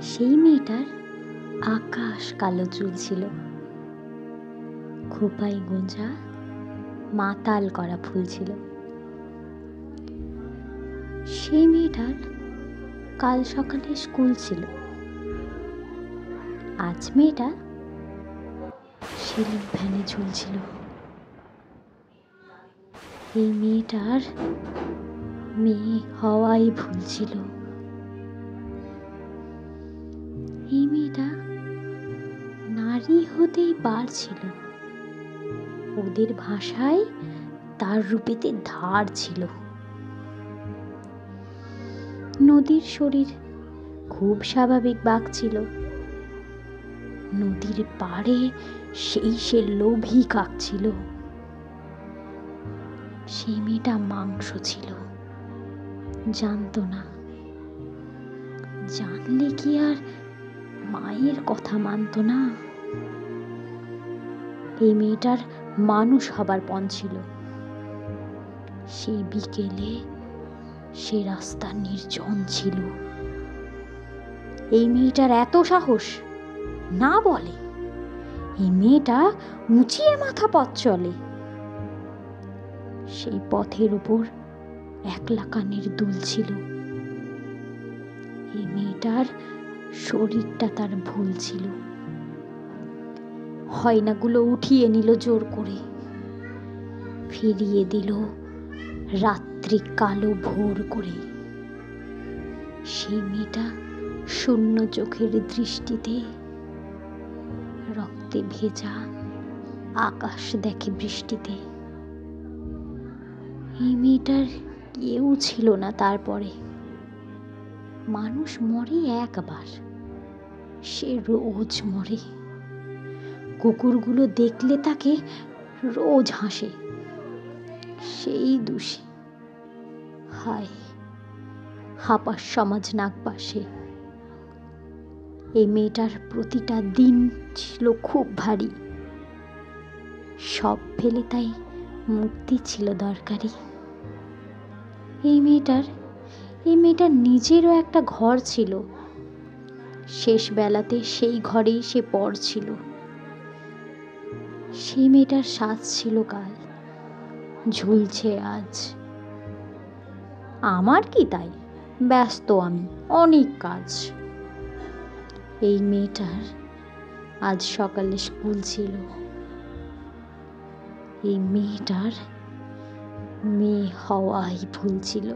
সেই মেয়েটার আকাশ কালো চুল ছিল, খোঁপায় গোঁজা মাতাল করা ফুল ছিল। সেই মেয়েটার কাল সকালে স্কুল ছিল। আজ মেয়েটা সিলিং ফ্যানে ঝুলছিল। এই মেয়েটার মেয়ে হওয়াই ভুল ছিল। এই মেয়েটা নারী হতেই পারছিল। ওদের ভাষায় তার রূপেতে ধার ছিল। নদীর শরীর খুব স্বাভাবিক বাঘ ছিল। নদীর পাড়ে সে লোভী কাক ছিল। সেই মেয়েটা মাংস ছিল, জানতো না। জানলে কি আর মায়ের কথা মানতো না? এই মেয়েটার মানুষ হবার পণ ছিল। সেই বিকেলে সে রাস্তা নির্জন ছিল। এই মেয়েটার এত সাহস না বলে। এই মেয়েটা উঁচিয়ে মাথা পথ চলে। সেই পথের উপর একলা কানের দুল ছিল। এই মেয়েটার শরীরটা তার ভুল ছিল। হয়নাগুলো উঠিয়ে নিল জোর করে, ফিরিয়ে দিল রাত্রি কালো ভোর করে। সেই মেয়েটা শূন্য চোখের দৃষ্টিতে রক্তে ভেজা আকাশ দেখে বৃষ্টিতে। এই মেয়েটার কেউ ছিল না তারপরে। মানুষ মরে একবার, সে রোজ মরে। কুকুরগুলো দেখলে তাকে রোজ হাসে, সেই দোষী। হায়, হাপার সমাজ নাগপাশে। এই মেয়েটার প্রতিটা দিন ছিল খুব ভারী। সব ফেলে তাই মুক্তি ছিল দরকারি। এই মেয়েটার নিজেরও একটা ঘর ছিল। শেষ বেলাতে সেই ঘরেই সে পড়ছিল। সেই মেয়েটার সাজ ছিল কাল, ঝুলছে আজ। আমার কি তাই, ব্যস্ত আমি, অনেক কাজ। এই মেয়েটার আজ সকালে স্কুল ছিল। এই মেয়েটার মেয়ে হওয়াই ভুল ছিল।